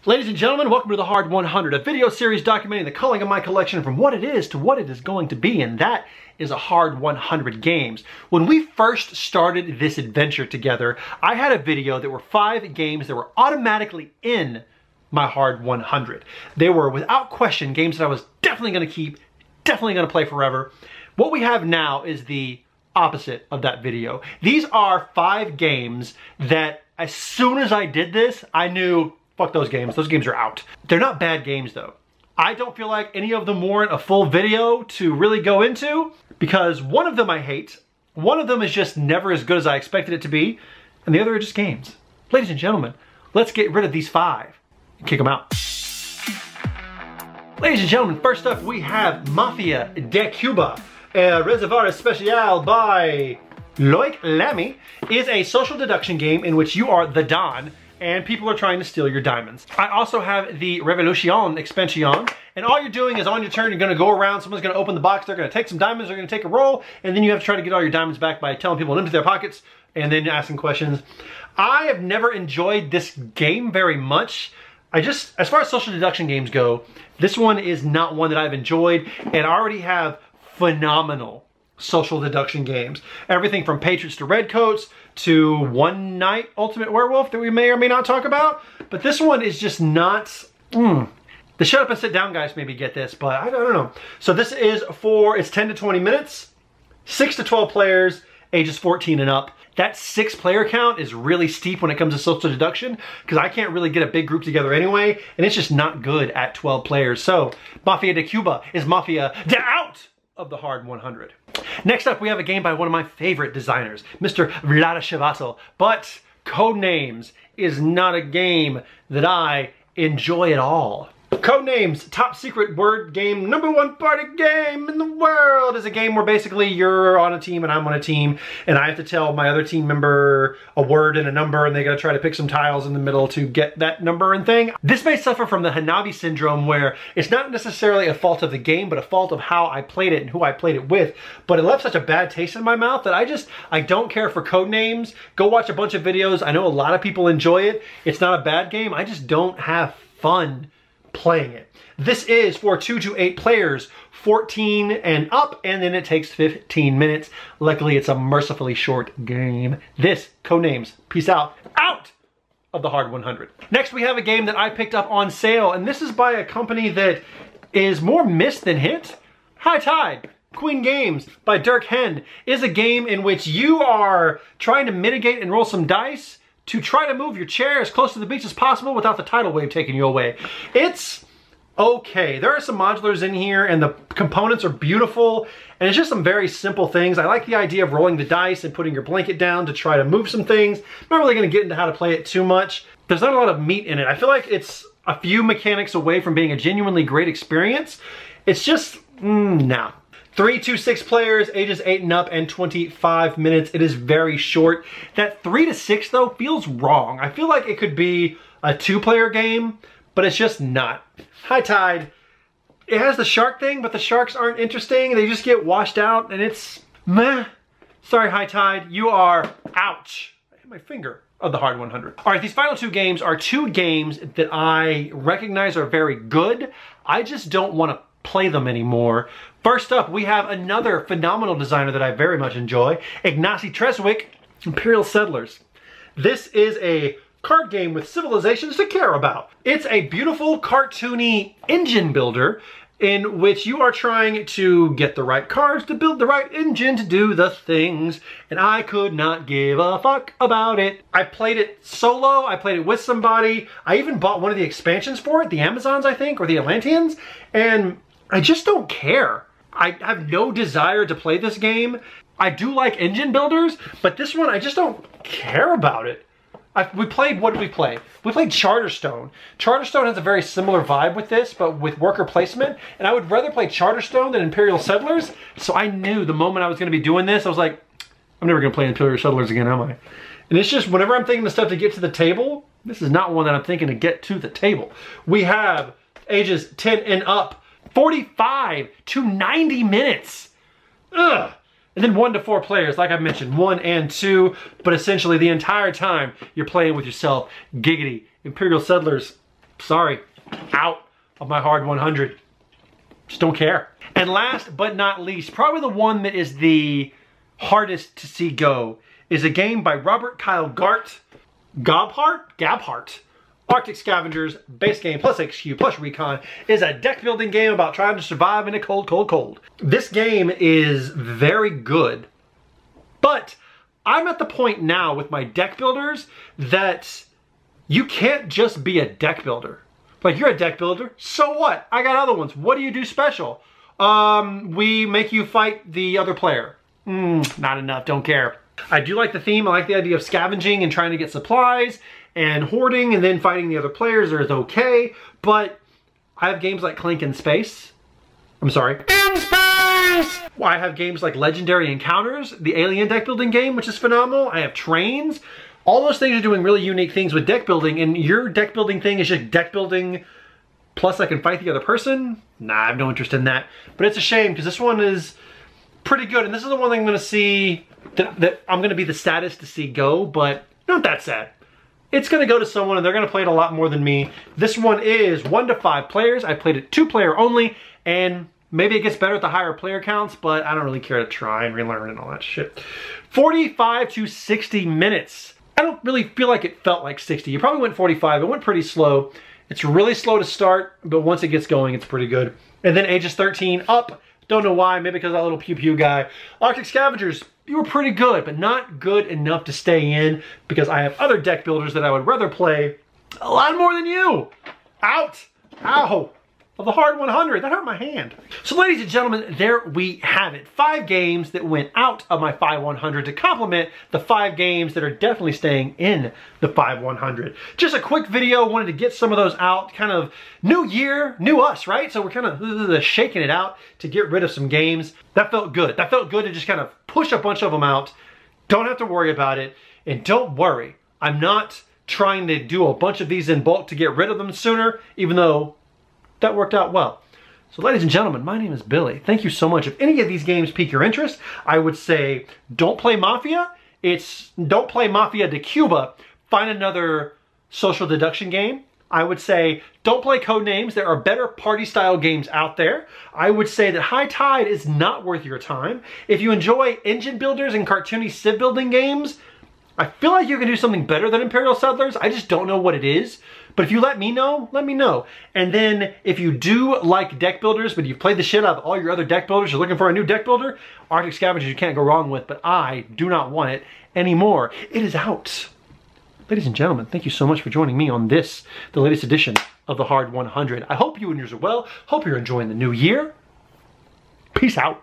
Ladies and gentlemen, welcome to the Hard 100, a video series documenting the culling of my collection from what it is to what it is going to be, and that is a Hard 100 games. When we first started this adventure together, I had a video that were 5 games that were automatically in my Hard 100. They were, without question, games that I was definitely going to keep, definitely going to play forever. What we have now is the opposite of that video. These are 5 games that as soon as I did this, I knew, fuck those games. Those games are out. They're not bad games though. I don't feel like any of them warrant a full video to really go into because one of them I hate, one of them is just never as good as I expected it to be, and the other are just games. Ladies and gentlemen, let's get rid of these 5 and kick them out. Ladies and gentlemen, first up we have Mafia de Cuba. Reservoir Especial by Loic Lamy is a social deduction game in which you are the Don and people are trying to steal your diamonds. I also have the Revolution expansion, and all you're doing is on your turn, you're gonna go around, someone's gonna open the box, they're gonna take some diamonds, they're gonna take a roll, and then you have to try to get all your diamonds back by telling people to empty their pockets and then asking questions. I have never enjoyed this game very much. As far as social deduction games go, this one is not one that I've enjoyed, and I already have phenomenal social deduction games. Everything from Patriots to Redcoats to One Night Ultimate Werewolf that we may or may not talk about. But this one is just not... The shut up and sit down guys maybe get this, but I don't know. So this is it's 10 to 20 minutes, 6 to 12 players, ages 14 and up. That 6 player count is really steep when it comes to social deduction because I can't really get a big group together anyway, and it's just not good at 12 players. So Mafia de Cuba is Mafia de out of the Hard 100. Next up, we have a game by one of my favorite designers, Mr. Vlada Chavato, but Codenames is not a game that I enjoy at all. Codenames, top secret word game, #1 party game in the world, is a game where basically you're on a team and I'm on a team and I have to tell my other team member a word and a number and they gotta try to pick some tiles in the middle to get that number and thing. This may suffer from the Hanabi syndrome where it's not necessarily a fault of the game but a fault of how I played it and who I played it with, but it left such a bad taste in my mouth that I don't care for Codenames. Go watch a bunch of videos. I know a lot of people enjoy it. It's not a bad game. I just don't have fun playing it. This is for 2 to 8 players, 14 and up, and then it takes 15 minutes. Luckily, it's a mercifully short game. This, Codenames, Peaceout, out of the Hard 100. Next, we have a game that I picked up on sale, and this is by a company that is more missed than hit. High Tide. Queen Games by Dirk Hen is a game in which you are trying to mitigate and roll some dice to try to move your chair as close to the beach as possible without the tidal wave taking you away. It's okay. There are some modulars in here and the components are beautiful and it's just some very simple things. I like the idea of rolling the dice and putting your blanket down to try to move some things. I'm not really going to get into how to play it too much. There's not a lot of meat in it. I feel like it's a few mechanics away from being a genuinely great experience. It's just, nah. 3 to 6 players, ages 8 and up, and 25 minutes. It is very short. That 3 to 6 though feels wrong. I feel like it could be a 2-player game, but it's just not. High Tide, it has the shark thing, but the sharks aren't interesting. They just get washed out and it's meh. Sorry High Tide, you are ouch. I hit my finger of the Hard 100. All right, these final 2 games are 2 games that I recognize are very good. I just don't want to play them anymore. First up, we have another phenomenal designer that I very much enjoy, Ignacy Treswick, Imperial Settlers. This is a card game with civilizations to care about. It's a beautiful, cartoony engine builder in which you are trying to get the right cards to build the right engine to do the things, and I could not give a fuck about it. I played it solo, I played it with somebody, I even bought one of the expansions for it, the Amazons I think, or the Atlanteans, and I just don't care. I have no desire to play this game. I do like engine builders, but this one, I just don't care about it. We played, what did we play? We played Charterstone. Charterstone has a very similar vibe with this, but with worker placement, and I would rather play Charterstone than Imperial Settlers, so I knew the moment I was gonna be doing this, I was like, I'm never gonna play Imperial Settlers again, am I? And it's just, whenever I'm thinking of stuff to get to the table, this is not one that I'm thinking to get to the table. We have ages 10 and up, 45 to 90 minutes. Ugh. And then 1 to 4 players, like I mentioned, 1 and 2, but essentially the entire time you're playing with yourself. Giggity. Imperial Settlers, sorry, out of my hard 100. Just don't care. And last but not least, probably the one that is the hardest to see go, is a game by Robert Kyle Gabhart. Arctic Scavengers, base game plus HQ plus recon, is a deck building game about trying to survive in a cold, cold, cold. This game is very good, but I'm at the point now with my deck builders that you can't just be a deck builder. Like, you're a deck builder, so what? I got other ones. What do you do special? We make you fight the other player. Not enough, don't care. I do like the theme. I like the idea of scavenging and trying to get supplies and hoarding and then fighting the other players is okay, but I have games like Clink in Space. I'm sorry. In Space! I have games like Legendary Encounters, the alien deck building game, which is phenomenal. I have Trains. All those things are doing really unique things with deck building, and your deck building thing is just deck building plus I can fight the other person. Nah, I have no interest in that. But it's a shame because this one is pretty good, and this is the one thing I'm going to see that I'm going to be the saddest to see go, but not that sad. It's going to go to someone and they're going to play it a lot more than me. This one is 1 to 5 players. I played it 2-player only, and maybe it gets better at the higher player counts, but I don't really care to try and relearn and all that shit. 45 to 60 minutes. I don't really feel like it felt like 60. You probably went 45. It went pretty slow. It's really slow to start, but once it gets going, it's pretty good. And then ages 13 up. Don't know why, maybe because of that little pew-pew guy. Arctic Scavengers, you were pretty good, but not good enough to stay in because I have other deck builders that I would rather play a lot more than you. Out. Ow. Of the hard 100. That hurt my hand. So ladies and gentlemen, there we have it. 5 games that went out of my 5-100 to complement the 5 games that are definitely staying in the 5-100. Just a quick video. Wanted to get some of those out. Kind of new year, new us, right? So we're kind of shaking it out to get rid of some games. That felt good. That felt good to just kind of push a bunch of them out. Don't have to worry about it. And don't worry. I'm not trying to do a bunch of these in bulk to get rid of them sooner, even though that worked out well. So ladies and gentlemen, my name is Billy. Thank you so much. If any of these games pique your interest, I would say don't play Mafia. Don't play Mafia de Cuba. Find another social deduction game. I would say don't play Codenames. There are better party style games out there. I would say that High Tide is not worth your time. If you enjoy engine builders and cartoony civ building games, I feel like you can do something better than Imperial Settlers. I just don't know what it is. But if you let me know, let me know. And then if you do like deck builders, but you've played the shit out of all your other deck builders, you're looking for a new deck builder, Arctic Scavengers you can't go wrong with, but I do not want it anymore. It is out. Ladies and gentlemen, thank you so much for joining me on this, the latest edition of the Hard 100. I hope you and yours are well. Hope you're enjoying the new year. Peace out.